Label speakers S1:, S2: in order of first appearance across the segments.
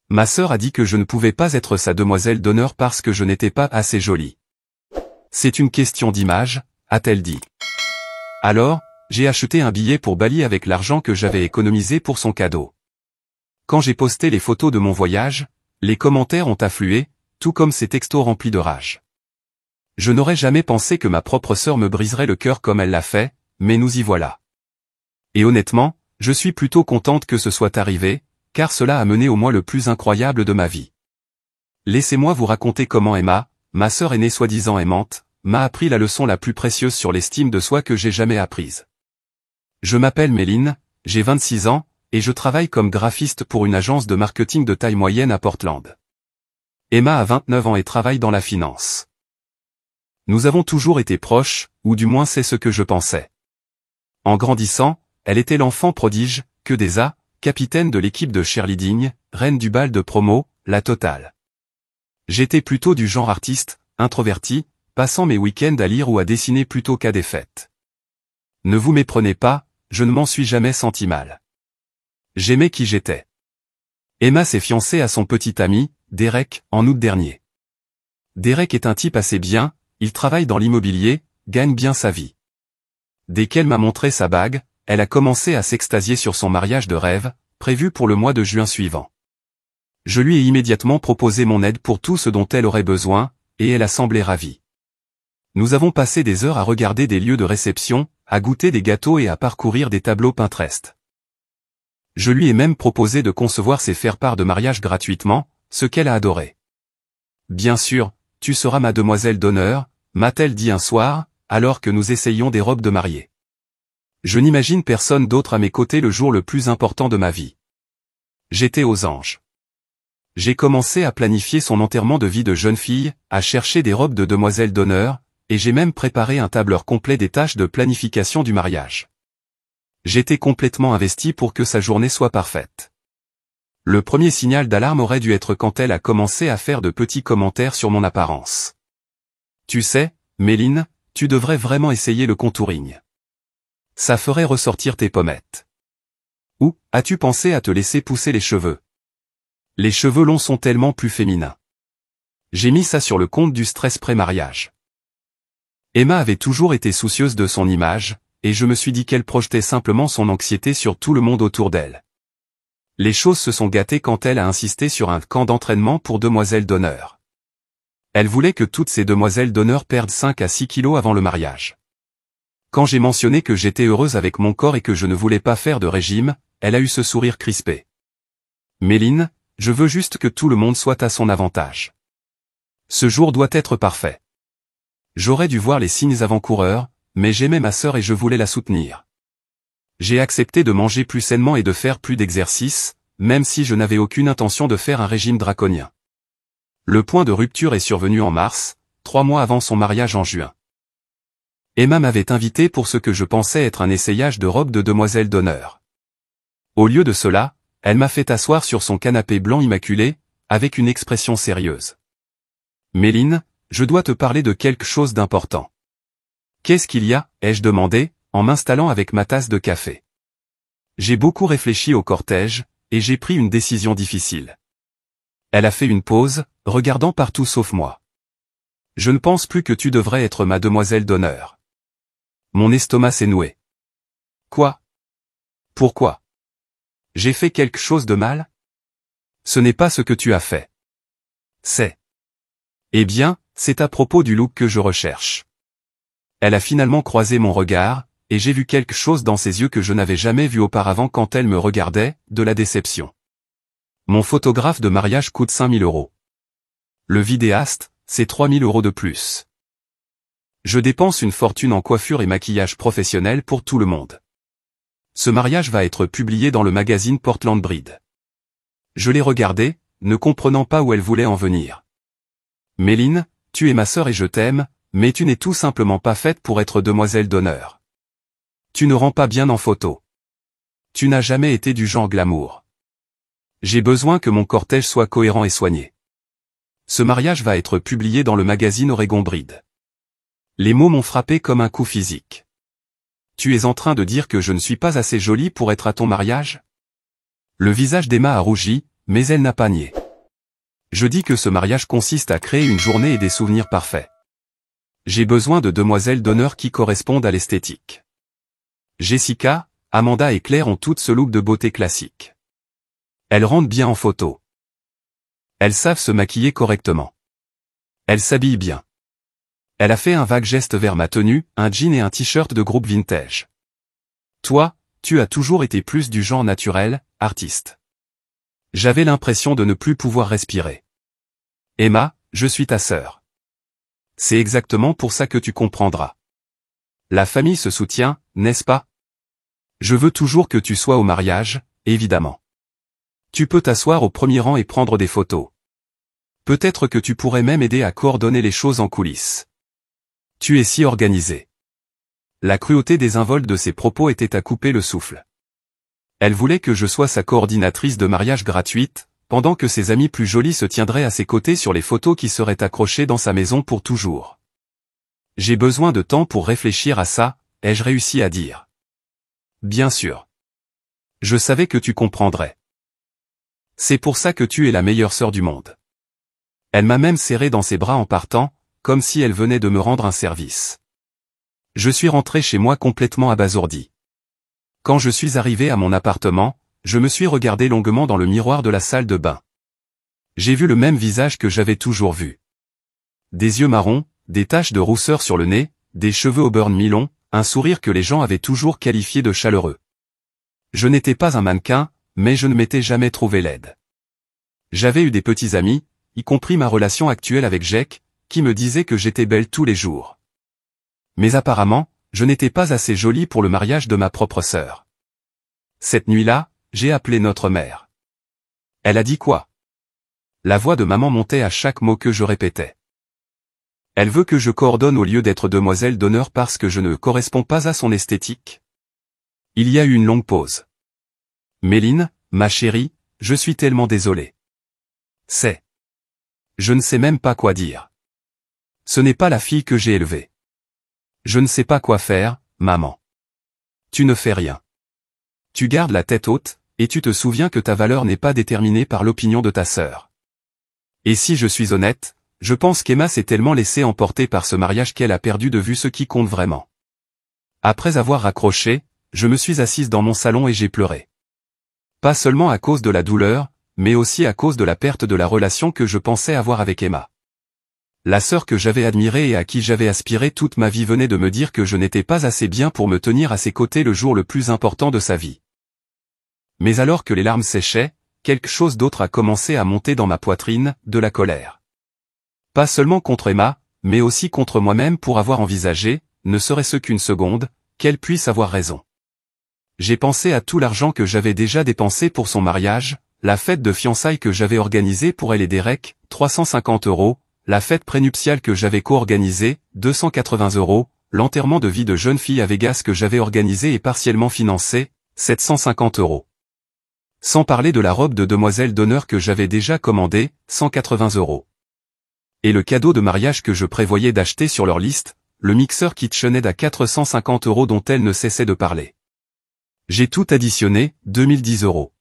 S1: Ma sœur a dit que je ne pouvais pas être sa demoiselle d'honneur parce que je n'étais pas assez jolie. C'est une question d'image, a-t-elle dit. Alors, j'ai acheté un billet pour Bali avec l'argent que j'avais économisé pour son cadeau. Quand j'ai posté les photos de mon voyage, les commentaires ont afflué, tout comme ces textos remplis de rage. Je n'aurais jamais pensé que ma propre sœur me briserait le cœur comme elle l'a fait, mais nous y voilà. Et honnêtement, je suis plutôt contente que ce soit arrivé, car cela a mené au mois le plus incroyable de ma vie. Laissez-moi vous raconter comment Emma, ma sœur aînée soi-disant aimante, m'a appris la leçon la plus précieuse sur l'estime de soi que j'ai jamais apprise. Je m'appelle Méline, j'ai 26 ans, et je travaille comme graphiste pour une agence de marketing de taille moyenne à Portland. Emma a 29 ans et travaille dans la finance. Nous avons toujours été proches, ou du moins c'est ce que je pensais. En grandissant, elle était l'enfant prodige, que des A, capitaine de l'équipe de cheerleading, reine du bal de promo, la totale. J'étais plutôt du genre artiste, introverti, passant mes week-ends à lire ou à dessiner plutôt qu'à des fêtes. Ne vous méprenez pas, je ne m'en suis jamais senti mal. J'aimais qui j'étais. Emma s'est fiancée à son petit ami, Derek, en août dernier. Derek est un type assez bien, il travaille dans l'immobilier, gagne bien sa vie. Dès qu'elle m'a montré sa bague, elle a commencé à s'extasier sur son mariage de rêve, prévu pour le mois de juin suivant. Je lui ai immédiatement proposé mon aide pour tout ce dont elle aurait besoin, et elle a semblé ravie. Nous avons passé des heures à regarder des lieux de réception, à goûter des gâteaux et à parcourir des tableaux Pinterest. Je lui ai même proposé de concevoir ses faire-part de mariage gratuitement, ce qu'elle a adoré. Bien sûr, tu seras ma demoiselle d'honneur, m'a-t-elle dit un soir, alors que nous essayions des robes de mariée. Je n'imagine personne d'autre à mes côtés le jour le plus important de ma vie. J'étais aux anges. J'ai commencé à planifier son enterrement de vie de jeune fille, à chercher des robes de demoiselle d'honneur, et j'ai même préparé un tableur complet des tâches de planification du mariage. J'étais complètement investi pour que sa journée soit parfaite. Le premier signal d'alarme aurait dû être quand elle a commencé à faire de petits commentaires sur mon apparence. Tu sais, Méline, tu devrais vraiment essayer le contouring. Ça ferait ressortir tes pommettes. Ou, as-tu pensé à te laisser pousser les cheveux? Les cheveux longs sont tellement plus féminins. J'ai mis ça sur le compte du stress pré-mariage. Emma avait toujours été soucieuse de son image, et je me suis dit qu'elle projetait simplement son anxiété sur tout le monde autour d'elle. Les choses se sont gâtées quand elle a insisté sur un camp d'entraînement pour demoiselles d'honneur. Elle voulait que toutes ces demoiselles d'honneur perdent 5 à 6 kilos avant le mariage. Quand j'ai mentionné que j'étais heureuse avec mon corps et que je ne voulais pas faire de régime, elle a eu ce sourire crispé. Méline, je veux juste que tout le monde soit à son avantage. Ce jour doit être parfait. J'aurais dû voir les signes avant-coureurs, mais j'aimais ma sœur et je voulais la soutenir. J'ai accepté de manger plus sainement et de faire plus d'exercice, même si je n'avais aucune intention de faire un régime draconien. Le point de rupture est survenu en mars, 3 mois avant son mariage en juin. Emma m'avait invité pour ce que je pensais être un essayage de robe de demoiselle d'honneur. Au lieu de cela, elle m'a fait asseoir sur son canapé blanc immaculé, avec une expression sérieuse. Méline, je dois te parler de quelque chose d'important. Qu'est-ce qu'il y a, ai-je demandé, en m'installant avec ma tasse de café. J'ai beaucoup réfléchi au cortège, et j'ai pris une décision difficile. Elle a fait une pause, regardant partout sauf moi. Je ne pense plus que tu devrais être ma demoiselle d'honneur. Mon estomac s'est noué. Quoi? Pourquoi? J'ai fait quelque chose de mal? Ce n'est pas ce que tu as fait. C'est. Eh bien, c'est à propos du look que je recherche. Elle a finalement croisé mon regard, et j'ai vu quelque chose dans ses yeux que je n'avais jamais vu auparavant quand elle me regardait, de la déception. Mon photographe de mariage coûte 5 000 €. Le vidéaste, c'est 3 000 € de plus. Je dépense une fortune en coiffure et maquillage professionnel pour tout le monde. Ce mariage va être publié dans le magazine Portland Bride. Je l'ai regardé, ne comprenant pas où elle voulait en venir. Méline, tu es ma sœur et je t'aime, mais tu n'es tout simplement pas faite pour être demoiselle d'honneur. Tu ne rends pas bien en photo. Tu n'as jamais été du genre glamour. J'ai besoin que mon cortège soit cohérent et soigné. Ce mariage va être publié dans le magazine Oregon Bride. Les mots m'ont frappé comme un coup physique. Tu es en train de dire que je ne suis pas assez jolie pour être à ton mariage? Le visage d'Emma a rougi, mais elle n'a pas nié. Je dis que ce mariage consiste à créer une journée et des souvenirs parfaits. J'ai besoin de demoiselles d'honneur qui correspondent à l'esthétique. Jessica, Amanda et Claire ont toutes ce look de beauté classique. Elles rendent bien en photo. Elles savent se maquiller correctement. Elles s'habillent bien. Elle a fait un vague geste vers ma tenue, un jean et un t-shirt de groupe vintage. Toi, tu as toujours été plus du genre naturel, artiste. J'avais l'impression de ne plus pouvoir respirer. Emma, je suis ta sœur. C'est exactement pour ça que tu comprendras. La famille se soutient, n'est-ce pas? Je veux toujours que tu sois au mariage, évidemment. Tu peux t'asseoir au premier rang et prendre des photos. Peut-être que tu pourrais même aider à coordonner les choses en coulisses. Tu es si organisé. La cruauté désinvolte de ses propos était à couper le souffle. Elle voulait que je sois sa coordinatrice de mariage gratuite, pendant que ses amis plus jolis se tiendraient à ses côtés sur les photos qui seraient accrochées dans sa maison pour toujours. J'ai besoin de temps pour réfléchir à ça, ai-je réussi à dire. Bien sûr. Je savais que tu comprendrais. C'est pour ça que tu es la meilleure sœur du monde. Elle m'a même serré dans ses bras en partant, comme si elle venait de me rendre un service. Je suis rentré chez moi complètement abasourdi. Quand je suis arrivé à mon appartement, je me suis regardé longuement dans le miroir de la salle de bain. J'ai vu le même visage que j'avais toujours vu. Des yeux marrons, des taches de rousseur sur le nez, des cheveux au beurre mi-long, un sourire que les gens avaient toujours qualifié de chaleureux. Je n'étais pas un mannequin, mais je ne m'étais jamais trouvé laide. J'avais eu des petits amis, y compris ma relation actuelle avec Jake, qui me disaient que j'étais belle tous les jours. Mais apparemment, je n'étais pas assez jolie pour le mariage de ma propre sœur. Cette nuit-là, j'ai appelé notre mère. Elle a dit quoi? La voix de maman montait à chaque mot que je répétais. Elle veut que je coordonne au lieu d'être demoiselle d'honneur parce que je ne corresponds pas à son esthétique. Il y a eu une longue pause. Méline, ma chérie, je suis tellement désolé. Je ne sais même pas quoi dire. Ce n'est pas la fille que j'ai élevée. Je ne sais pas quoi faire, maman. Tu ne fais rien. Tu gardes la tête haute, et tu te souviens que ta valeur n'est pas déterminée par l'opinion de ta sœur. Et si je suis honnête, je pense qu'Emma s'est tellement laissée emporter par ce mariage qu'elle a perdu de vue ce qui compte vraiment. Après avoir raccroché, je me suis assise dans mon salon et j'ai pleuré. Pas seulement à cause de la douleur, mais aussi à cause de la perte de la relation que je pensais avoir avec Emma. La sœur que j'avais admirée et à qui j'avais aspiré toute ma vie venait de me dire que je n'étais pas assez bien pour me tenir à ses côtés le jour le plus important de sa vie. Mais alors que les larmes séchaient, quelque chose d'autre a commencé à monter dans ma poitrine, de la colère. Pas seulement contre Emma, mais aussi contre moi-même pour avoir envisagé, ne serait-ce qu'une seconde, qu'elle puisse avoir raison. J'ai pensé à tout l'argent que j'avais déjà dépensé pour son mariage, la fête de fiançailles que j'avais organisée pour elle et Derek, 350 €, la fête prénuptiale que j'avais co-organisée, 280 €, l'enterrement de vie de jeune fille à Vegas que j'avais organisé et partiellement financé, 750 €. Sans parler de la robe de demoiselle d'honneur que j'avais déjà commandée, 180 €. Et le cadeau de mariage que je prévoyais d'acheter sur leur liste, le mixeur KitchenAid à 450 € dont elle ne cessait de parler. J'ai tout additionné, 2010 €.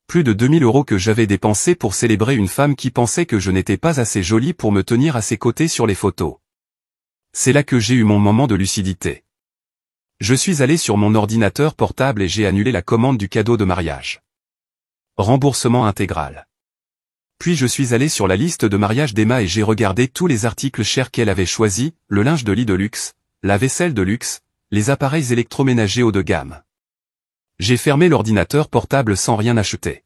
S1: Plus de 2000 € que j'avais dépensés pour célébrer une femme qui pensait que je n'étais pas assez jolie pour me tenir à ses côtés sur les photos. C'est là que j'ai eu mon moment de lucidité. Je suis allé sur mon ordinateur portable et j'ai annulé la commande du cadeau de mariage. Remboursement intégral. Puis je suis allé sur la liste de mariage d'Emma et j'ai regardé tous les articles chers qu'elle avait choisis, le linge de lit de luxe, la vaisselle de luxe, les appareils électroménagers haut de gamme. J'ai fermé l'ordinateur portable sans rien acheter.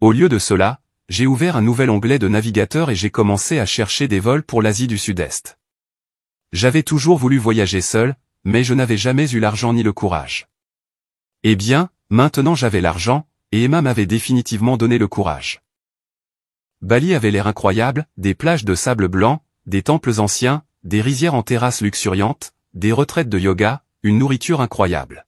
S1: Au lieu de cela, j'ai ouvert un nouvel onglet de navigateur et j'ai commencé à chercher des vols pour l'Asie du Sud-Est. J'avais toujours voulu voyager seul, mais je n'avais jamais eu l'argent ni le courage. Eh bien, maintenant j'avais l'argent, et Emma m'avait définitivement donné le courage. Bali avait l'air incroyable, des plages de sable blanc, des temples anciens, des rizières en terrasses luxuriantes, des retraites de yoga, une nourriture incroyable.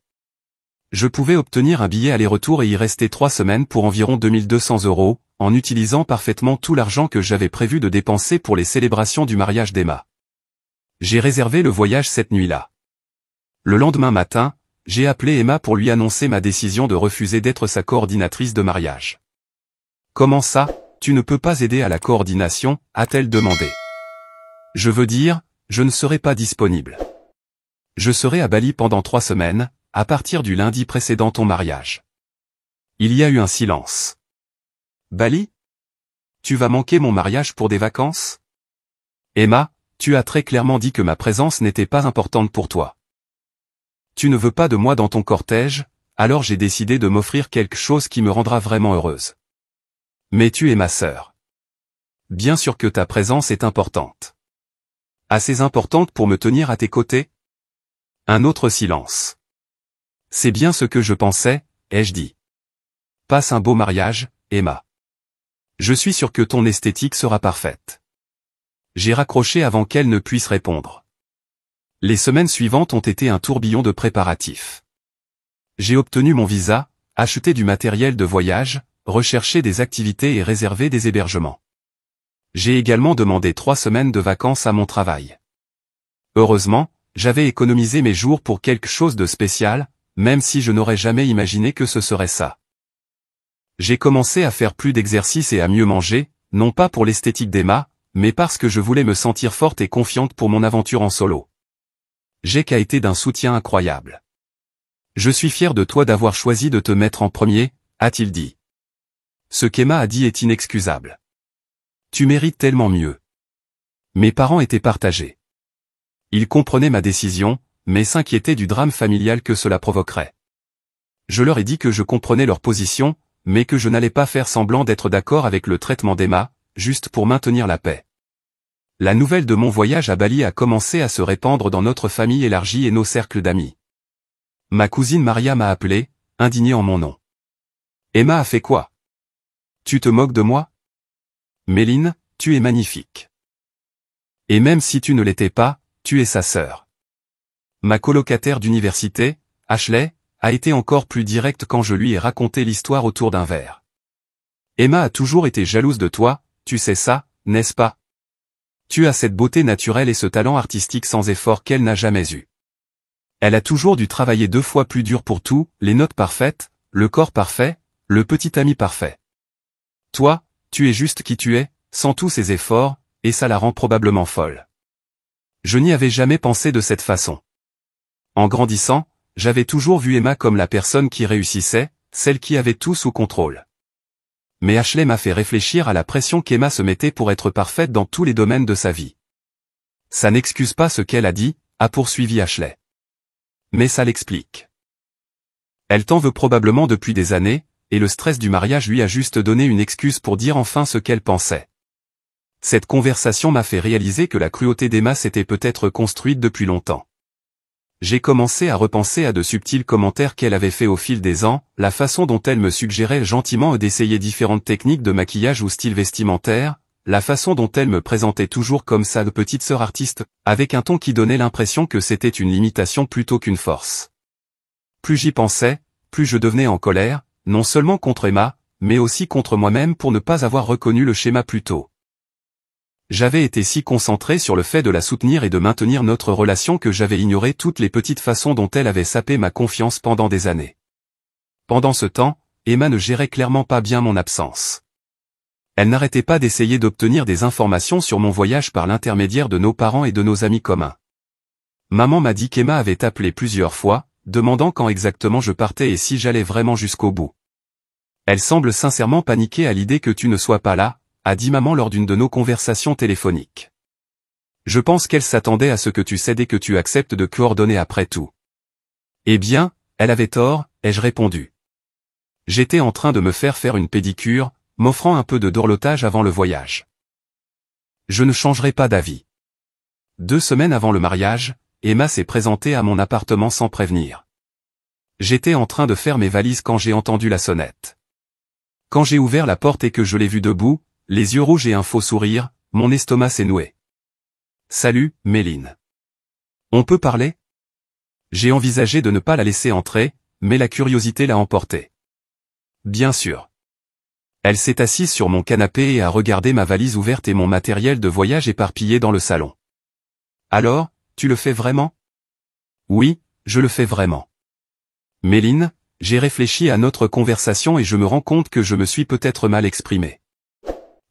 S1: Je pouvais obtenir un billet aller-retour et y rester 3 semaines pour environ 2200 €, en utilisant parfaitement tout l'argent que j'avais prévu de dépenser pour les célébrations du mariage d'Emma. J'ai réservé le voyage cette nuit-là. Le lendemain matin, j'ai appelé Emma pour lui annoncer ma décision de refuser d'être sa coordinatrice de mariage. Comment ça, tu ne peux pas aider à la coordination, a-t-elle demandé. Je veux dire, je ne serai pas disponible. Je serai à Bali pendant 3 semaines, à partir du lundi précédant ton mariage. Il y a eu un silence. Bali? Tu vas manquer mon mariage pour des vacances? Emma, tu as très clairement dit que ma présence n'était pas importante pour toi. Tu ne veux pas de moi dans ton cortège, alors j'ai décidé de m'offrir quelque chose qui me rendra vraiment heureuse. Mais tu es ma sœur. Bien sûr que ta présence est importante. Assez importante pour me tenir à tes côtés? Un autre silence. C'est bien ce que je pensais, ai-je dit. Passe un beau mariage, Emma. Je suis sûr que ton esthétique sera parfaite. J'ai raccroché avant qu'elle ne puisse répondre. Les semaines suivantes ont été un tourbillon de préparatifs. J'ai obtenu mon visa, acheté du matériel de voyage, recherché des activités et réservé des hébergements. J'ai également demandé 3 semaines de vacances à mon travail. Heureusement, j'avais économisé mes jours pour quelque chose de spécial, même si je n'aurais jamais imaginé que ce serait ça. J'ai commencé à faire plus d'exercice et à mieux manger, non pas pour l'esthétique d'Emma, mais parce que je voulais me sentir forte et confiante pour mon aventure en solo. Jake a été d'un soutien incroyable. Je suis fier de toi d'avoir choisi de te mettre en premier, a-t-il dit. Ce qu'Emma a dit est inexcusable. Tu mérites tellement mieux. Mes parents étaient partagés. Ils comprenaient ma décision, mais s'inquiétaient du drame familial que cela provoquerait. Je leur ai dit que je comprenais leur position, mais que je n'allais pas faire semblant d'être d'accord avec le traitement d'Emma, juste pour maintenir la paix. La nouvelle de mon voyage à Bali a commencé à se répandre dans notre famille élargie et nos cercles d'amis. Ma cousine Maria m'a appelé, indignée en mon nom. Emma a fait quoi? Tu te moques de moi? Méline, tu es magnifique. Et même si tu ne l'étais pas, tu es sa sœur. Ma colocataire d'université, Ashley, a été encore plus directe quand je lui ai raconté l'histoire autour d'un verre. Emma a toujours été jalouse de toi, tu sais ça, n'est-ce pas? Tu as cette beauté naturelle et ce talent artistique sans effort qu'elle n'a jamais eu. Elle a toujours dû travailler 2 fois plus dur pour tout, les notes parfaites, le corps parfait, le petit ami parfait. Toi, tu es juste qui tu es, sans tous ces efforts, et ça la rend probablement folle. Je n'y avais jamais pensé de cette façon. En grandissant, j'avais toujours vu Emma comme la personne qui réussissait, celle qui avait tout sous contrôle. Mais Ashley m'a fait réfléchir à la pression qu'Emma se mettait pour être parfaite dans tous les domaines de sa vie. Ça n'excuse pas ce qu'elle a dit, a poursuivi Ashley. Mais ça l'explique. Elle t'en veut probablement depuis des années, et le stress du mariage lui a juste donné une excuse pour dire enfin ce qu'elle pensait. Cette conversation m'a fait réaliser que la cruauté d'Emma s'était peut-être construite depuis longtemps. J'ai commencé à repenser à de subtils commentaires qu'elle avait fait au fil des ans, la façon dont elle me suggérait gentiment d'essayer différentes techniques de maquillage ou style vestimentaire, la façon dont elle me présentait toujours comme sa petite sœur artiste, avec un ton qui donnait l'impression que c'était une limitation plutôt qu'une force. Plus j'y pensais, plus je devenais en colère, non seulement contre Emma, mais aussi contre moi-même pour ne pas avoir reconnu le schéma plus tôt. J'avais été si concentré sur le fait de la soutenir et de maintenir notre relation que j'avais ignoré toutes les petites façons dont elle avait sapé ma confiance pendant des années. Pendant ce temps, Emma ne gérait clairement pas bien mon absence. Elle n'arrêtait pas d'essayer d'obtenir des informations sur mon voyage par l'intermédiaire de nos parents et de nos amis communs. Maman m'a dit qu'Emma avait appelé plusieurs fois, demandant quand exactement je partais et si j'allais vraiment jusqu'au bout. Elle semble sincèrement paniquer à l'idée que tu ne sois pas là, a dit maman lors d'une de nos conversations téléphoniques. Je pense qu'elle s'attendait à ce que tu cèdes et que tu acceptes de coordonner après tout. Eh bien, elle avait tort, ai-je répondu. J'étais en train de me faire une pédicure, m'offrant un peu de dorlotage avant le voyage. Je ne changerai pas d'avis. 2 semaines avant le mariage, Emma s'est présentée à mon appartement sans prévenir. J'étais en train de faire mes valises quand j'ai entendu la sonnette. Quand j'ai ouvert la porte et que je l'ai vue debout, les yeux rouges et un faux sourire, mon estomac s'est noué. Salut, Méline. On peut parler? J'ai envisagé de ne pas la laisser entrer, mais la curiosité l'a emportée. Bien sûr. Elle s'est assise sur mon canapé et a regardé ma valise ouverte et mon matériel de voyage éparpillé dans le salon. Alors, tu le fais vraiment? Oui, je le fais vraiment. Méline, j'ai réfléchi à notre conversation et je me rends compte que je me suis peut-être mal exprimé.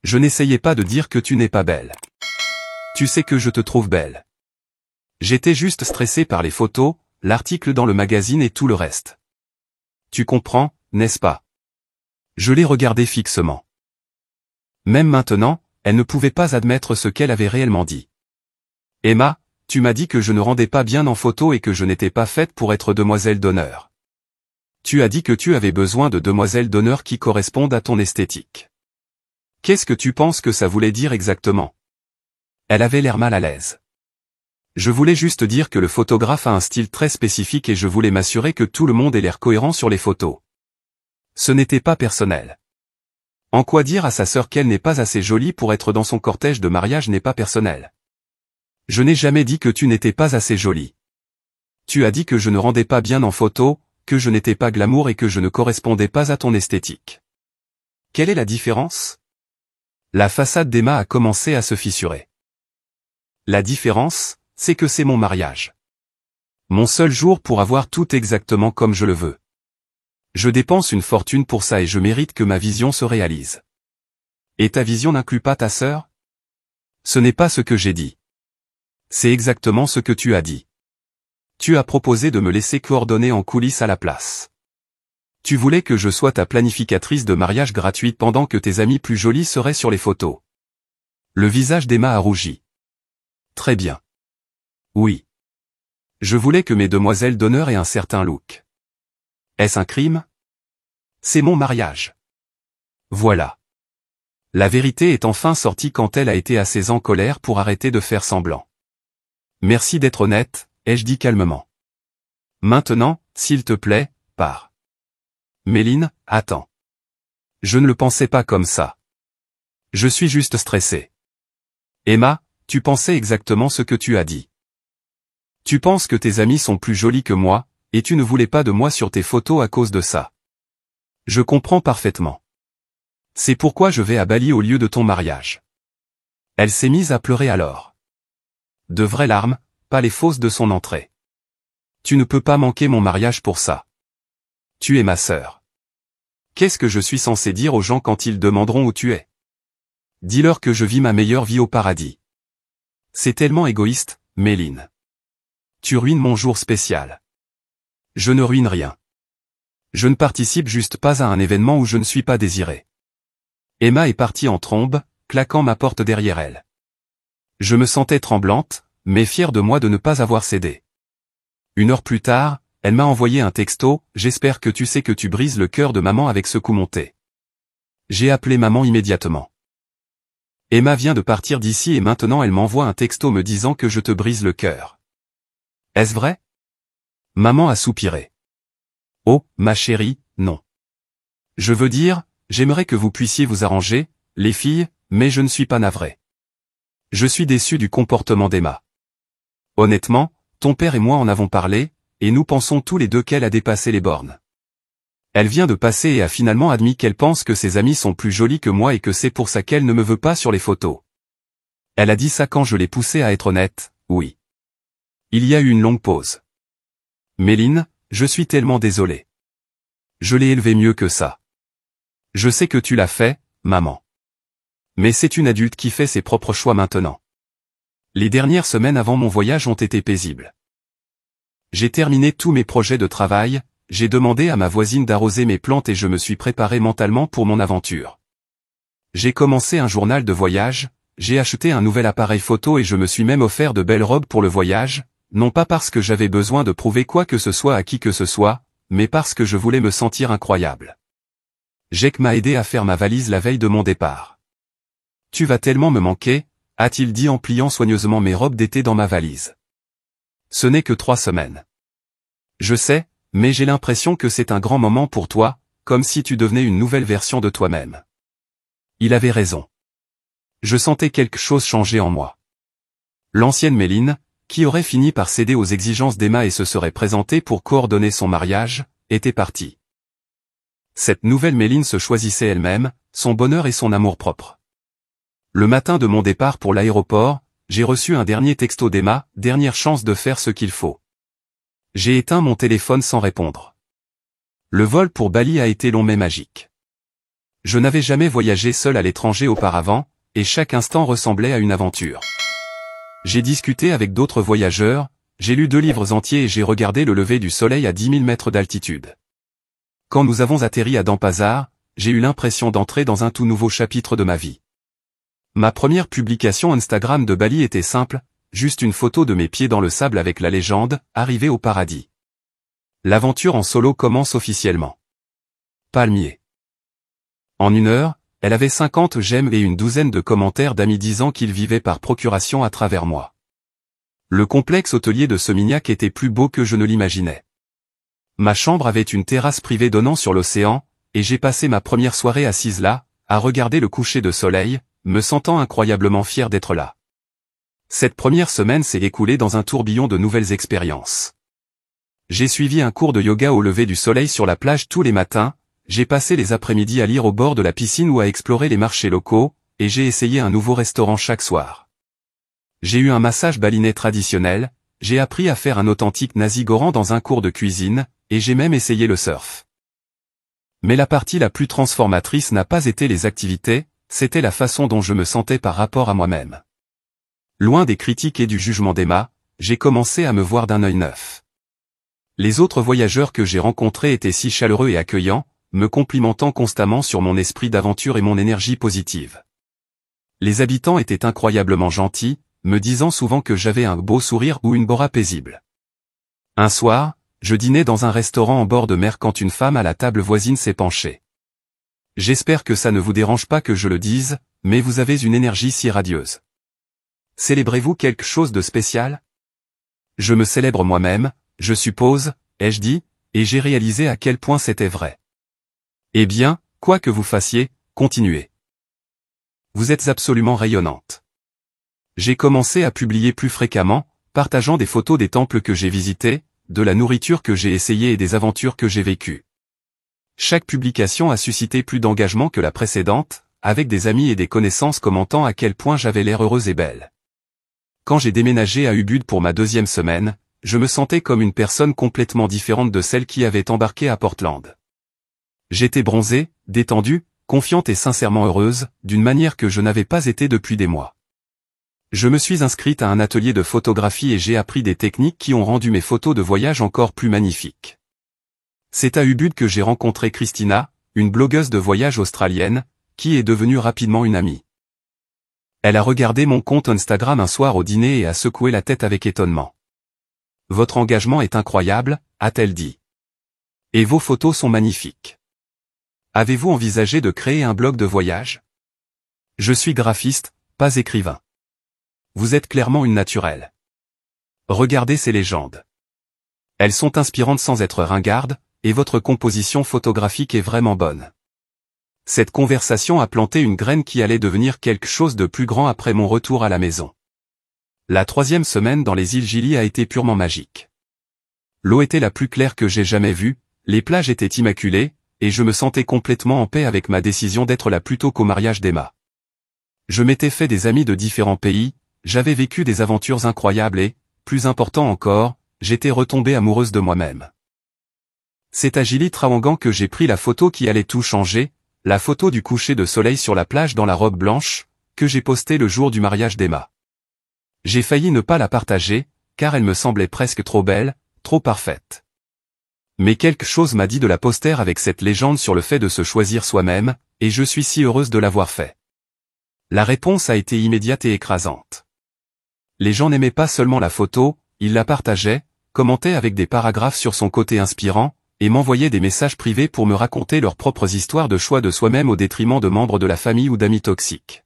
S1: Je n'essayais pas de dire que tu n'es pas belle. Tu sais que je te trouve belle. J'étais juste stressé par les photos, l'article dans le magazine et tout le reste. Tu comprends, n'est-ce pas? Je l'ai regardée fixement. Même maintenant, elle ne pouvait pas admettre ce qu'elle avait réellement dit. Emma, tu m'as dit que je ne rendais pas bien en photo et que je n'étais pas faite pour être demoiselle d'honneur. Tu as dit que tu avais besoin de demoiselles d'honneur qui correspondent à ton esthétique. Qu'est-ce que tu penses que ça voulait dire exactement? Elle avait l'air mal à l'aise. Je voulais juste dire que le photographe a un style très spécifique et je voulais m'assurer que tout le monde ait l'air cohérent sur les photos. Ce n'était pas personnel. En quoi dire à sa sœur qu'elle n'est pas assez jolie pour être dans son cortège de mariage n'est pas personnel. Je n'ai jamais dit que tu n'étais pas assez jolie. Tu as dit que je ne rendais pas bien en photo, que je n'étais pas glamour et que je ne correspondais pas à ton esthétique. Quelle est la différence? La façade d'Emma a commencé à se fissurer. La différence, c'est que c'est mon mariage. Mon seul jour pour avoir tout exactement comme je le veux. Je dépense une fortune pour ça et je mérite que ma vision se réalise. Et ta vision n'inclut pas ta sœur? Ce n'est pas ce que j'ai dit. C'est exactement ce que tu as dit. Tu as proposé de me laisser coordonner en coulisses à la place. Tu voulais que je sois ta planificatrice de mariage gratuite pendant que tes amis plus jolis seraient sur les photos. Le visage d'Emma a rougi. Très bien. Oui. Je voulais que mes demoiselles d'honneur aient un certain look. Est-ce un crime? C'est mon mariage. Voilà. La vérité est enfin sortie quand elle a été assez en colère pour arrêter de faire semblant. Merci d'être honnête, ai-je dit calmement. Maintenant, s'il te plaît, pars. Méline, attends. Je ne le pensais pas comme ça. Je suis juste stressé. Emma, tu pensais exactement ce que tu as dit. Tu penses que tes amis sont plus jolis que moi, et tu ne voulais pas de moi sur tes photos à cause de ça. Je comprends parfaitement. C'est pourquoi je vais à Bali au lieu de ton mariage. Elle s'est mise à pleurer alors. De vraies larmes, pas les fausses de son entrée. Tu ne peux pas manquer mon mariage pour ça. Tu es ma sœur. Qu'est-ce que je suis censé dire aux gens quand ils demanderont où tu es? Dis-leur que je vis ma meilleure vie au paradis. C'est tellement égoïste, Méline. Tu ruines mon jour spécial. Je ne ruine rien. Je ne participe juste pas à un événement où je ne suis pas désiré. Emma est partie en trombe, claquant ma porte derrière elle. Je me sentais tremblante, mais fière de moi de ne pas avoir cédé. 1 heure plus tard, elle m'a envoyé un texto, j'espère que tu sais que tu brises le cœur de maman avec ce coup monté. J'ai appelé maman immédiatement. Emma vient de partir d'ici et maintenant elle m'envoie un texto me disant que je te brise le cœur. Est-ce vrai? Maman a soupiré. Oh, ma chérie, non. Je veux dire, j'aimerais que vous puissiez vous arranger, les filles, mais je ne suis pas navré. Je suis déçu du comportement d'Emma. Honnêtement, ton père et moi en avons parlé, et nous pensons tous les deux qu'elle a dépassé les bornes. Elle vient de passer et a finalement admis qu'elle pense que ses amis sont plus jolis que moi et que c'est pour ça qu'elle ne me veut pas sur les photos. Elle a dit ça quand je l'ai poussée à être honnête, oui. Il y a eu une longue pause. Méline, je suis tellement désolé. Je l'ai élevée mieux que ça. Je sais que tu l'as fait, maman. Mais c'est une adulte qui fait ses propres choix maintenant. Les dernières semaines avant mon voyage ont été paisibles. J'ai terminé tous mes projets de travail, j'ai demandé à ma voisine d'arroser mes plantes et je me suis préparé mentalement pour mon aventure. J'ai commencé un journal de voyage, j'ai acheté un nouvel appareil photo et je me suis même offert de belles robes pour le voyage, non pas parce que j'avais besoin de prouver quoi que ce soit à qui que ce soit, mais parce que je voulais me sentir incroyable. Jake m'a aidé à faire ma valise la veille de mon départ. Tu vas tellement me manquer, a-t-il dit en pliant soigneusement mes robes d'été dans ma valise. Ce n'est que 3 semaines. Je sais, mais j'ai l'impression que c'est un grand moment pour toi, comme si tu devenais une nouvelle version de toi-même. Il avait raison. Je sentais quelque chose changer en moi. L'ancienne Méline, qui aurait fini par céder aux exigences d'Emma et se serait présentée pour coordonner son mariage, était partie. Cette nouvelle Méline se choisissait elle-même, son bonheur et son amour-propre. Le matin de mon départ pour l'aéroport, j'ai reçu un dernier texto d'Emma, dernière chance de faire ce qu'il faut. J'ai éteint mon téléphone sans répondre. Le vol pour Bali a été long mais magique. Je n'avais jamais voyagé seul à l'étranger auparavant, et chaque instant ressemblait à une aventure. J'ai discuté avec d'autres voyageurs, j'ai lu 2 livres entiers et j'ai regardé le lever du soleil à 10 000 mètres d'altitude. Quand nous avons atterri à Denpasar, j'ai eu l'impression d'entrer dans un tout nouveau chapitre de ma vie. Ma première publication Instagram de Bali était simple, juste une photo de mes pieds dans le sable avec la légende « Arrivé au paradis ». L'aventure en solo commence officiellement. Palmier. En 1 heure, elle avait 50 j'aime et une douzaine de commentaires d'amis disant qu'ils vivaient par procuration à travers moi. Le complexe hôtelier de Seminyak était plus beau que je ne l'imaginais. Ma chambre avait une terrasse privée donnant sur l'océan, et j'ai passé ma première soirée assise là, à regarder le coucher de soleil, me sentant incroyablement fier d'être là. Cette première semaine s'est écoulée dans un tourbillon de nouvelles expériences. J'ai suivi un cours de yoga au lever du soleil sur la plage tous les matins, j'ai passé les après-midi à lire au bord de la piscine ou à explorer les marchés locaux, et j'ai essayé un nouveau restaurant chaque soir. J'ai eu un massage balinais traditionnel, j'ai appris à faire un authentique nasi goreng dans un cours de cuisine, et j'ai même essayé le surf. Mais la partie la plus transformatrice n'a pas été les activités, c'était la façon dont je me sentais par rapport à moi-même. Loin des critiques et du jugement d'Emma, j'ai commencé à me voir d'un œil neuf. Les autres voyageurs que j'ai rencontrés étaient si chaleureux et accueillants, me complimentant constamment sur mon esprit d'aventure et mon énergie positive. Les habitants étaient incroyablement gentils, me disant souvent que j'avais un beau sourire ou une bora paisible. Un soir, je dînais dans un restaurant en bord de mer quand une femme à la table voisine s'est penchée. J'espère que ça ne vous dérange pas que je le dise, mais vous avez une énergie si radieuse. Célébrez-vous quelque chose de spécial? Je me célèbre moi-même, je suppose, ai-je dit, et j'ai réalisé à quel point c'était vrai. Eh bien, quoi que vous fassiez, continuez. Vous êtes absolument rayonnante. J'ai commencé à publier plus fréquemment, partageant des photos des temples que j'ai visités, de la nourriture que j'ai essayée et des aventures que j'ai vécues. Chaque publication a suscité plus d'engagement que la précédente, avec des amis et des connaissances commentant à quel point j'avais l'air heureuse et belle. Quand j'ai déménagé à Ubud pour ma 2e semaine, je me sentais comme une personne complètement différente de celle qui avait embarqué à Portland. J'étais bronzée, détendue, confiante et sincèrement heureuse, d'une manière que je n'avais pas été depuis des mois. Je me suis inscrite à un atelier de photographie et j'ai appris des techniques qui ont rendu mes photos de voyage encore plus magnifiques. C'est à Ubud que j'ai rencontré Christina, une blogueuse de voyage australienne, qui est devenue rapidement une amie. Elle a regardé mon compte Instagram un soir au dîner et a secoué la tête avec étonnement. « Votre engagement est incroyable », a-t-elle dit. « Et vos photos sont magnifiques. Avez-vous envisagé de créer un blog de voyage? Je suis graphiste, pas écrivain. Vous êtes clairement une naturelle. Regardez ces légendes. Elles sont inspirantes sans être ringardes, et votre composition photographique est vraiment bonne. » Cette conversation a planté une graine qui allait devenir quelque chose de plus grand après mon retour à la maison. La 3e semaine dans les îles Gili a été purement magique. L'eau était la plus claire que j'ai jamais vue, les plages étaient immaculées, et je me sentais complètement en paix avec ma décision d'être là plutôt qu'au mariage d'Emma. Je m'étais fait des amis de différents pays, j'avais vécu des aventures incroyables et, plus important encore, j'étais retombée amoureuse de moi-même. C'est à Gili Trawangan que j'ai pris la photo qui allait tout changer, la photo du coucher de soleil sur la plage dans la robe blanche, que j'ai postée le jour du mariage d'Emma. J'ai failli ne pas la partager, car elle me semblait presque trop belle, trop parfaite. Mais quelque chose m'a dit de la poster avec cette légende sur le fait de se choisir soi-même, et je suis si heureuse de l'avoir fait. La réponse a été immédiate et écrasante. Les gens n'aimaient pas seulement la photo, ils la partageaient, commentaient avec des paragraphes sur son côté inspirant, et m'envoyaient des messages privés pour me raconter leurs propres histoires de choix de soi-même au détriment de membres de la famille ou d'amis toxiques.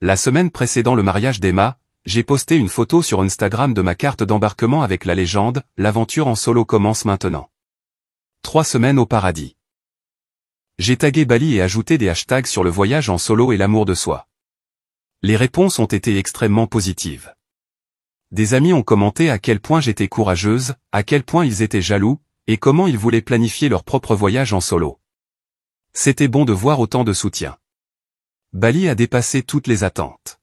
S1: La semaine précédant le mariage d'Emma, j'ai posté une photo sur Instagram de ma carte d'embarquement avec la légende « L'aventure en solo commence maintenant. 3 semaines au paradis ». J'ai tagué Bali et ajouté des hashtags sur le voyage en solo et l'amour de soi. Les réponses ont été extrêmement positives. Des amis ont commenté à quel point j'étais courageuse, à quel point ils étaient jaloux, et comment ils voulaient planifier leur propre voyage en solo. C'était bon de voir autant de soutien. Bali a dépassé toutes les attentes.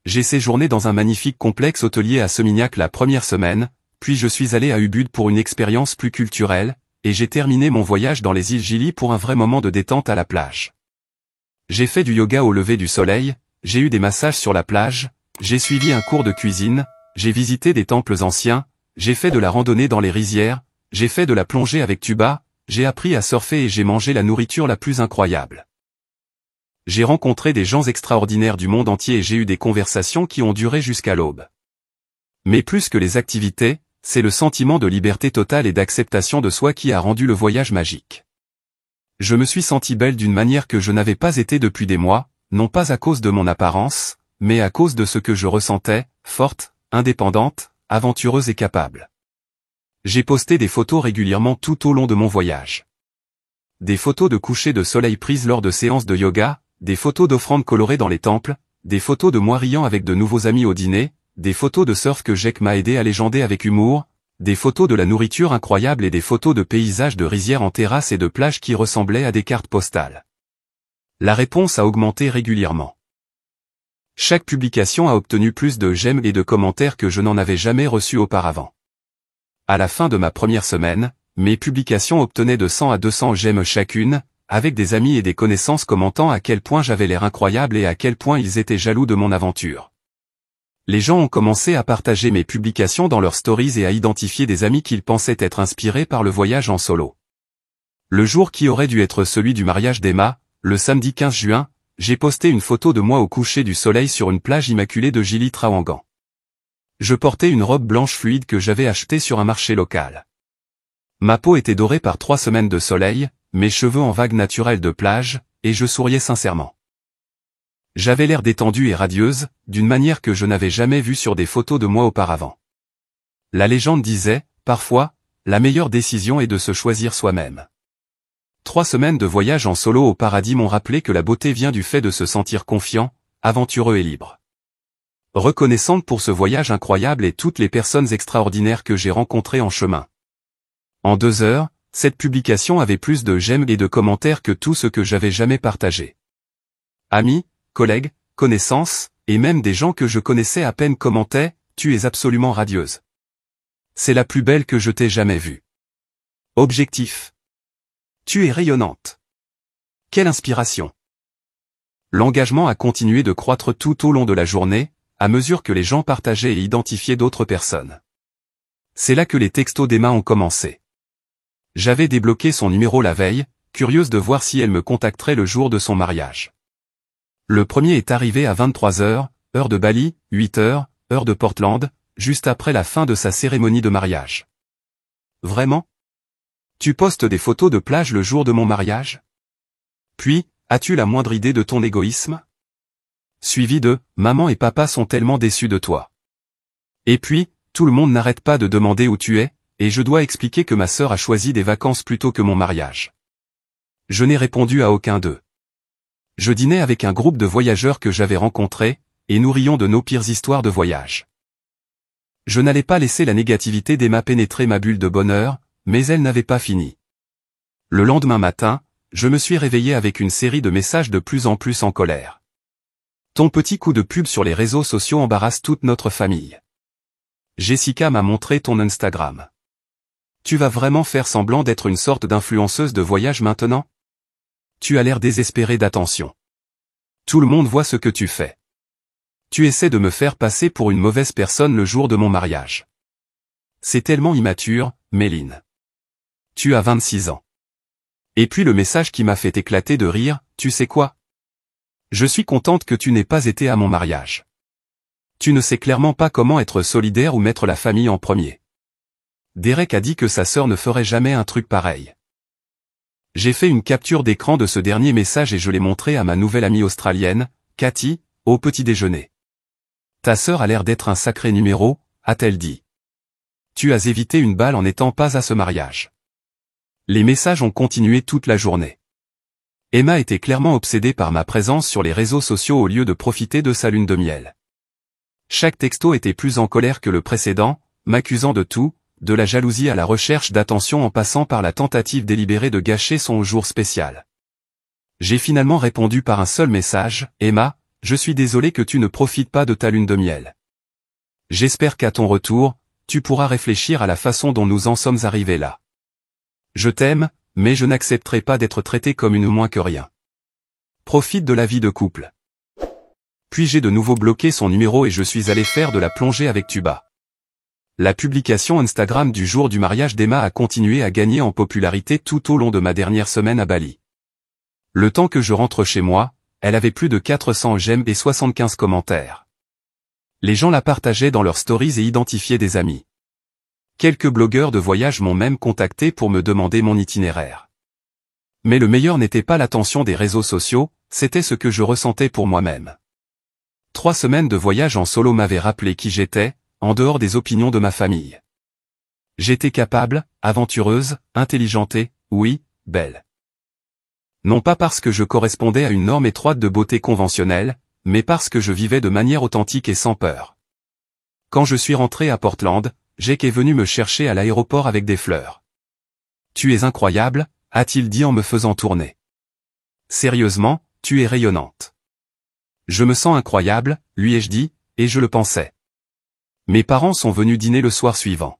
S1: J'ai séjourné dans un magnifique complexe hôtelier à Seminyak la première semaine, puis je suis allé à Ubud pour une expérience plus culturelle, et j'ai terminé mon voyage dans les îles Gili pour un vrai moment de détente à la plage. J'ai fait du yoga au lever du soleil, j'ai eu des massages sur la plage, j'ai suivi un cours de cuisine, j'ai visité des temples anciens, j'ai fait de la randonnée dans les rizières, j'ai fait de la plongée avec tuba, j'ai appris à surfer et j'ai mangé la nourriture la plus incroyable. J'ai rencontré des gens extraordinaires du monde entier et j'ai eu des conversations qui ont duré jusqu'à l'aube. Mais plus que les activités, c'est le sentiment de liberté totale et d'acceptation de soi qui a rendu le voyage magique. Je me suis sentie belle d'une manière que je n'avais pas été depuis des mois, non pas à cause de mon apparence, mais à cause de ce que je ressentais, forte, indépendante, aventureuse et capable. J'ai posté des photos régulièrement tout au long de mon voyage. Des photos de coucher de soleil prises lors de séances de yoga, des photos d'offrandes colorées dans les temples, des photos de moi riant avec de nouveaux amis au dîner, des photos de surf que Jack m'a aidé à légender avec humour, des photos de la nourriture incroyable et des photos de paysages de rizières en terrasse et de plages qui ressemblaient à des cartes postales. La réponse a augmenté régulièrement. Chaque publication a obtenu plus de j'aime et de commentaires que je n'en avais jamais reçus auparavant. À la fin de ma première semaine, mes publications obtenaient de 100 à 200 j'aime chacune, avec des amis et des connaissances commentant à quel point j'avais l'air incroyable et à quel point ils étaient jaloux de mon aventure. Les gens ont commencé à partager mes publications dans leurs stories et à identifier des amis qu'ils pensaient être inspirés par le voyage en solo. Le jour qui aurait dû être celui du mariage d'Emma, le samedi 15 juin, j'ai posté une photo de moi au coucher du soleil sur une plage immaculée de Gili Trawangan. Je portais une robe blanche fluide que j'avais achetée sur un marché local. Ma peau était dorée par 3 semaines de soleil, mes cheveux en vagues naturelles de plage, et je souriais sincèrement. J'avais l'air détendue et radieuse, d'une manière que je n'avais jamais vue sur des photos de moi auparavant. La légende disait, parfois, la meilleure décision est de se choisir soi-même. 3 semaines de voyage en solo au paradis m'ont rappelé que la beauté vient du fait de se sentir confiant, aventureux et libre. Reconnaissante pour ce voyage incroyable et toutes les personnes extraordinaires que j'ai rencontrées en chemin. En 2 heures, cette publication avait plus de j'aime et de commentaires que tout ce que j'avais jamais partagé. Amis, collègues, connaissances, et même des gens que je connaissais à peine commentaient « Tu es absolument radieuse. C'est la plus belle que je t'ai jamais vue. » Objectif. Tu es rayonnante. Quelle inspiration. L'engagement a continué de croître tout au long de la journée, à mesure que les gens partageaient et identifiaient d'autres personnes. C'est là que les textos d'Emma ont commencé. J'avais débloqué son numéro la veille, curieuse de voir si elle me contacterait le jour de son mariage. Le premier est arrivé à 23h, heure de Bali, 8h, heure de Portland, juste après la fin de sa cérémonie de mariage. Vraiment? Tu postes des photos de plage le jour de mon mariage? Puis, as-tu la moindre idée de ton égoïsme? Suivi de « Maman et papa sont tellement déçus de toi. » Et puis, tout le monde n'arrête pas de demander où tu es, et je dois expliquer que ma sœur a choisi des vacances plutôt que mon mariage. Je n'ai répondu à aucun d'eux. Je dînais avec un groupe de voyageurs que j'avais rencontrés, et nous rions de nos pires histoires de voyage. Je n'allais pas laisser la négativité d'Emma pénétrer ma bulle de bonheur, mais elle n'avait pas fini. Le lendemain matin, je me suis réveillé avec une série de messages de plus en plus en colère. Ton petit coup de pub sur les réseaux sociaux embarrasse toute notre famille. Jessica m'a montré ton Instagram. Tu vas vraiment faire semblant d'être une sorte d'influenceuse de voyage maintenant? Tu as l'air désespéré d'attention. Tout le monde voit ce que tu fais. Tu essaies de me faire passer pour une mauvaise personne le jour de mon mariage. C'est tellement immature, Méline. Tu as 26 ans. Et puis le message qui m'a fait éclater de rire, tu sais quoi? Je suis contente que tu n'aies pas été à mon mariage. Tu ne sais clairement pas comment être solidaire ou mettre la famille en premier. Derek a dit que sa sœur ne ferait jamais un truc pareil. J'ai fait une capture d'écran de ce dernier message et je l'ai montré à ma nouvelle amie australienne, Cathy, au petit déjeuner. Ta sœur a l'air d'être un sacré numéro, a-t-elle dit. Tu as évité une balle en n'étant pas à ce mariage. Les messages ont continué toute la journée. Emma était clairement obsédée par ma présence sur les réseaux sociaux au lieu de profiter de sa lune de miel. Chaque texto était plus en colère que le précédent, m'accusant de tout, de la jalousie à la recherche d'attention en passant par la tentative délibérée de gâcher son jour spécial. J'ai finalement répondu par un seul message, Emma, je suis désolé que tu ne profites pas de ta lune de miel. J'espère qu'à ton retour, tu pourras réfléchir à la façon dont nous en sommes arrivés là. Je t'aime, mais je n'accepterai pas d'être traité comme une moins que rien. Profite de la vie de couple. Puis j'ai de nouveau bloqué son numéro et je suis allé faire de la plongée avec tuba. La publication Instagram du jour du mariage d'Emma a continué à gagner en popularité tout au long de ma dernière semaine à Bali. Le temps que je rentre chez moi, elle avait plus de 400 j'aime et 75 commentaires. Les gens la partageaient dans leurs stories et identifiaient des amis. Quelques blogueurs de voyage m'ont même contacté pour me demander mon itinéraire. Mais le meilleur n'était pas l'attention des réseaux sociaux, c'était ce que je ressentais pour moi-même. 3 semaines de voyage en solo m'avaient rappelé qui j'étais, en dehors des opinions de ma famille. J'étais capable, aventureuse, intelligente et, oui, belle. Non pas parce que je correspondais à une norme étroite de beauté conventionnelle, mais parce que je vivais de manière authentique et sans peur. Quand je suis rentré à Portland, Jake est venu me chercher à l'aéroport avec des fleurs. « Tu es incroyable », a-t-il dit en me faisant tourner. « Sérieusement, tu es rayonnante. »« Je me sens incroyable », lui ai-je dit, et je le pensais. Mes parents sont venus dîner le soir suivant.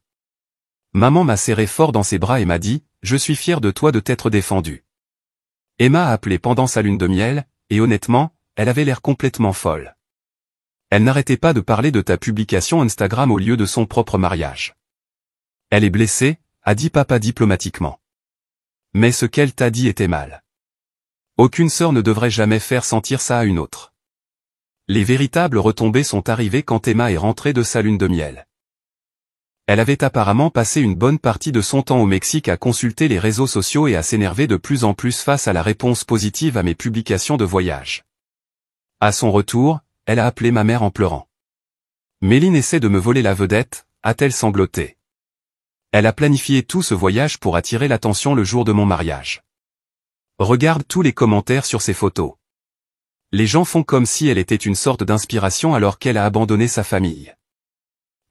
S1: Maman m'a serré fort dans ses bras et m'a dit « Je suis fier de toi de t'être défendu. » Emma a appelé pendant sa lune de miel, et honnêtement, elle avait l'air complètement folle. Elle n'arrêtait pas de parler de ta publication Instagram au lieu de son propre mariage. Elle est blessée, a dit papa diplomatiquement. Mais ce qu'elle t'a dit était mal. Aucune sœur ne devrait jamais faire sentir ça à une autre. Les véritables retombées sont arrivées quand Emma est rentrée de sa lune de miel. Elle avait apparemment passé une bonne partie de son temps au Mexique à consulter les réseaux sociaux et à s'énerver de plus en plus face à la réponse positive à mes publications de voyage. À son retour, elle a appelé ma mère en pleurant. Méline essaie de me voler la vedette, a-t-elle sangloté. Elle a planifié tout ce voyage pour attirer l'attention le jour de mon mariage. Regarde tous les commentaires sur ces photos. Les gens font comme si elle était une sorte d'inspiration alors qu'elle a abandonné sa famille.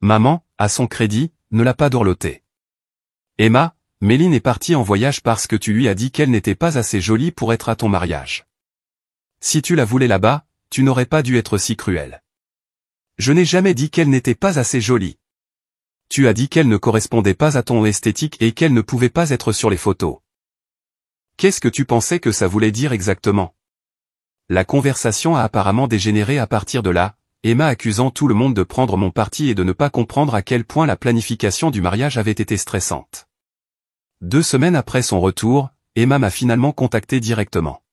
S1: Maman, à son crédit, ne l'a pas dorlotée. Emma, Méline est partie en voyage parce que tu lui as dit qu'elle n'était pas assez jolie pour être à ton mariage. Si tu la voulais là-bas, tu n'aurais pas dû être si cruel. Je n'ai jamais dit qu'elle n'était pas assez jolie. Tu as dit qu'elle ne correspondait pas à ton esthétique et qu'elle ne pouvait pas être sur les photos. Qu'est-ce que tu pensais que ça voulait dire exactement? La conversation a apparemment dégénéré à partir de là, Emma accusant tout le monde de prendre mon parti et de ne pas comprendre à quel point la planification du mariage avait été stressante. 2 semaines après son retour, Emma m'a finalement contacté directement.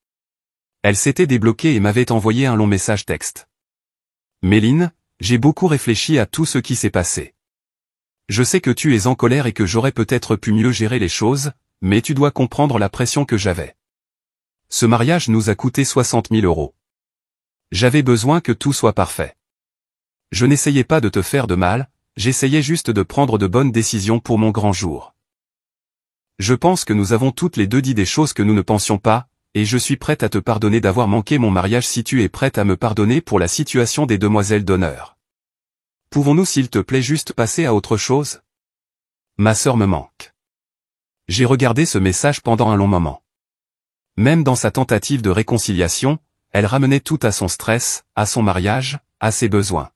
S1: Elle s'était débloquée et m'avait envoyé un long message texte. « Méline, j'ai beaucoup réfléchi à tout ce qui s'est passé. Je sais que tu es en colère et que j'aurais peut-être pu mieux gérer les choses, mais tu dois comprendre la pression que j'avais. Ce mariage nous a coûté 60 000 €. J'avais besoin que tout soit parfait. Je n'essayais pas de te faire de mal, j'essayais juste de prendre de bonnes décisions pour mon grand jour. Je pense que nous avons toutes les deux dit des choses que nous ne pensions pas, et je suis prête à te pardonner d'avoir manqué mon mariage si tu es prête à me pardonner pour la situation des demoiselles d'honneur. Pouvons-nous s'il te plaît juste passer à autre chose? Ma sœur me manque. » J'ai regardé ce message pendant un long moment. Même dans sa tentative de réconciliation, elle ramenait tout à son stress, à son mariage, à ses besoins.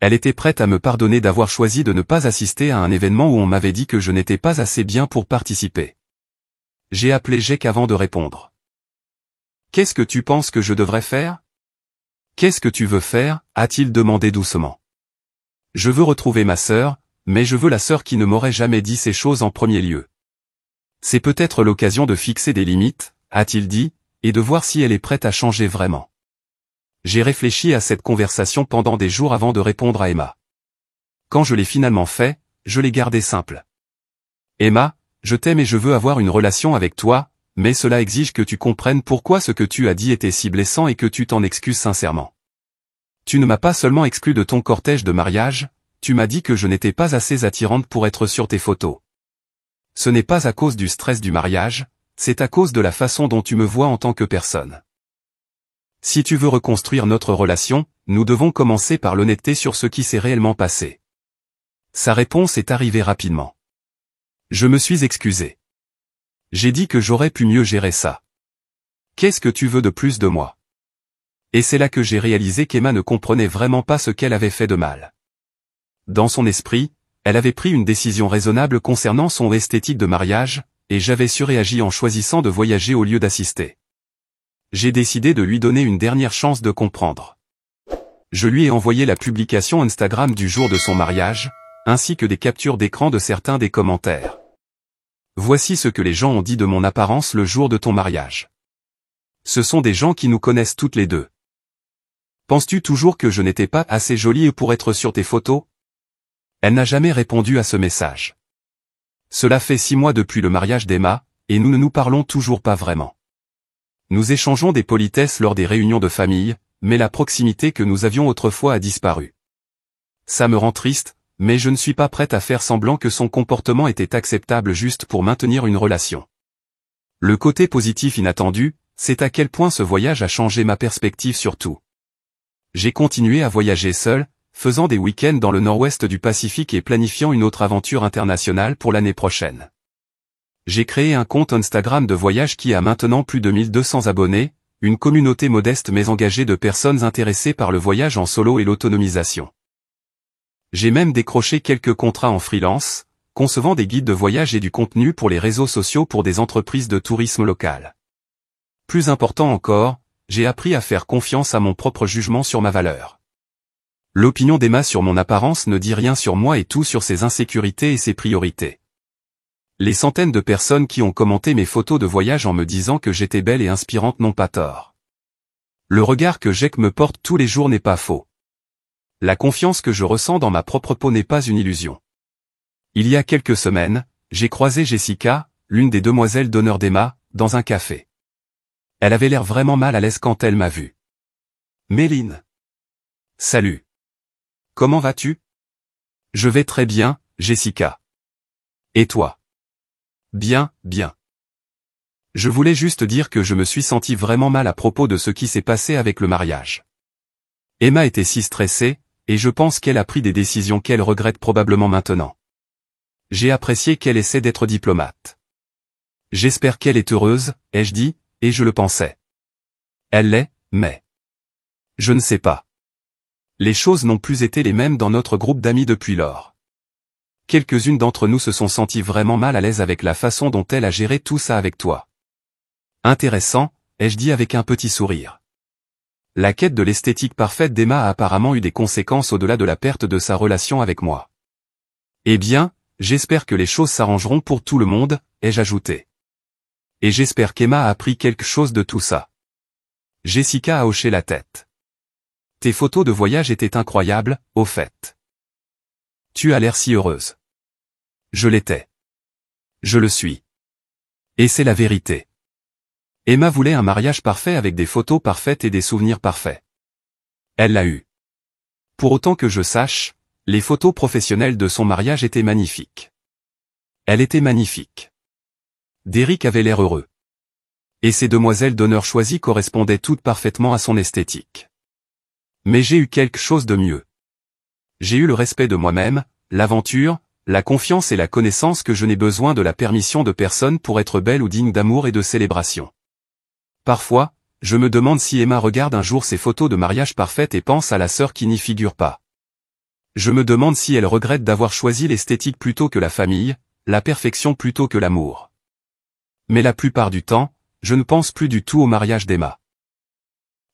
S1: Elle était prête à me pardonner d'avoir choisi de ne pas assister à un événement où on m'avait dit que je n'étais pas assez bien pour participer. J'ai appelé Jake avant de répondre. « Qu'est-ce que tu penses que je devrais faire? Qu'est-ce que tu veux faire ?» a-t-il demandé doucement. « Je veux retrouver ma sœur, mais je veux la sœur qui ne m'aurait jamais dit ces choses en premier lieu. C'est peut-être l'occasion de fixer des limites, a-t-il dit, et de voir si elle est prête à changer vraiment. » J'ai réfléchi à cette conversation pendant des jours avant de répondre à Emma. Quand je l'ai finalement fait, je l'ai gardé simple. « Emma, je t'aime et je veux avoir une relation avec toi, mais cela exige que tu comprennes pourquoi ce que tu as dit était si blessant et que tu t'en excuses sincèrement. Tu ne m'as pas seulement exclu de ton cortège de mariage, tu m'as dit que je n'étais pas assez attirante pour être sur tes photos. Ce n'est pas à cause du stress du mariage, c'est à cause de la façon dont tu me vois en tant que personne. Si tu veux reconstruire notre relation, nous devons commencer par l'honnêteté sur ce qui s'est réellement passé. » Sa réponse est arrivée rapidement. Je me suis excusé. J'ai dit que j'aurais pu mieux gérer ça. Qu'est-ce que tu veux de plus de moi? Et c'est là que j'ai réalisé qu'Emma ne comprenait vraiment pas ce qu'elle avait fait de mal. Dans son esprit, elle avait pris une décision raisonnable concernant son esthétique de mariage, et j'avais surréagi en choisissant de voyager au lieu d'assister. J'ai décidé de lui donner une dernière chance de comprendre. Je lui ai envoyé la publication Instagram du jour de son mariage, ainsi que des captures d'écran de certains des commentaires. Voici ce que les gens ont dit de mon apparence le jour de ton mariage. Ce sont des gens qui nous connaissent toutes les deux. Penses-tu toujours que je n'étais pas assez jolie pour être sur tes photos? Elle n'a jamais répondu à ce message. Cela fait 6 mois depuis le mariage d'Emma, et nous ne nous parlons toujours pas vraiment. Nous échangeons des politesses lors des réunions de famille, mais la proximité que nous avions autrefois a disparu. Ça me rend triste, mais je ne suis pas prête à faire semblant que son comportement était acceptable juste pour maintenir une relation. Le côté positif inattendu, c'est à quel point ce voyage a changé ma perspective sur tout. J'ai continué à voyager seul, faisant des week-ends dans le nord-ouest du Pacifique et planifiant une autre aventure internationale pour l'année prochaine. J'ai créé un compte Instagram de voyage qui a maintenant plus de 1200 abonnés, une communauté modeste mais engagée de personnes intéressées par le voyage en solo et l'autonomisation. J'ai même décroché quelques contrats en freelance, concevant des guides de voyage et du contenu pour les réseaux sociaux pour des entreprises de tourisme local. Plus important encore, j'ai appris à faire confiance à mon propre jugement sur ma valeur. L'opinion d'Emma sur mon apparence ne dit rien sur moi et tout sur ses insécurités et ses priorités. Les centaines de personnes qui ont commenté mes photos de voyage en me disant que j'étais belle et inspirante n'ont pas tort. Le regard que Jack me porte tous les jours n'est pas faux. La confiance que je ressens dans ma propre peau n'est pas une illusion. Il y a quelques semaines, j'ai croisé Jessica, l'une des demoiselles d'honneur d'Emma, dans un café. Elle avait l'air vraiment mal à l'aise quand elle m'a vu. Méline. Salut. Comment vas-tu? Je vais très bien, Jessica. Et toi? Bien, bien. Je voulais juste dire que je me suis senti vraiment mal à propos de ce qui s'est passé avec le mariage. Emma était si stressée, et je pense qu'elle a pris des décisions qu'elle regrette probablement maintenant. J'ai apprécié qu'elle essaie d'être diplomate. J'espère qu'elle est heureuse, ai-je dit, et je le pensais. Elle l'est, mais... Je ne sais pas. Les choses n'ont plus été les mêmes dans notre groupe d'amis depuis lors. Quelques-unes d'entre nous se sont senties vraiment mal à l'aise avec la façon dont elle a géré tout ça avec toi. Intéressant, ai-je dit avec un petit sourire. La quête de l'esthétique parfaite d'Emma a apparemment eu des conséquences au-delà de la perte de sa relation avec moi. Eh bien, j'espère que les choses s'arrangeront pour tout le monde, ai-je ajouté. Et j'espère qu'Emma a appris quelque chose de tout ça. Jessica a hoché la tête. Tes photos de voyage étaient incroyables, au fait. Tu as l'air si heureuse. Je l'étais. Je le suis. Et c'est la vérité. Emma voulait un mariage parfait avec des photos parfaites et des souvenirs parfaits. Elle l'a eu. Pour autant que je sache, les photos professionnelles de son mariage étaient magnifiques. Elle était magnifique. Derrick avait l'air heureux. Et ces demoiselles d'honneur choisies correspondaient toutes parfaitement à son esthétique. Mais j'ai eu quelque chose de mieux. J'ai eu le respect de moi-même, l'aventure, la confiance et la connaissance que je n'ai besoin de la permission de personne pour être belle ou digne d'amour et de célébration. Parfois, je me demande si Emma regarde un jour ses photos de mariage parfaites et pense à la sœur qui n'y figure pas. Je me demande si elle regrette d'avoir choisi l'esthétique plutôt que la famille, la perfection plutôt que l'amour. Mais la plupart du temps, je ne pense plus du tout au mariage d'Emma.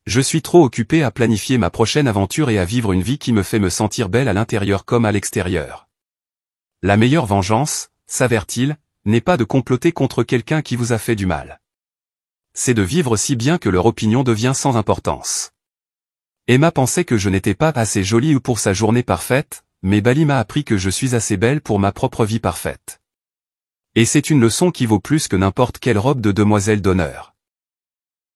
S1: Je suis trop occupé à planifier ma prochaine aventure et à vivre une vie qui me fait me sentir belle à l'intérieur comme à l'extérieur. La meilleure vengeance, s'avère-t-il, n'est pas de comploter contre quelqu'un qui vous a fait du mal. C'est de vivre si bien que leur opinion devient sans importance. Emma pensait que je n'étais pas assez jolie pour sa journée parfaite, mais Bali m'a appris que je suis assez belle pour ma propre vie parfaite. Et c'est une leçon qui vaut plus que n'importe quelle robe de demoiselle d'honneur.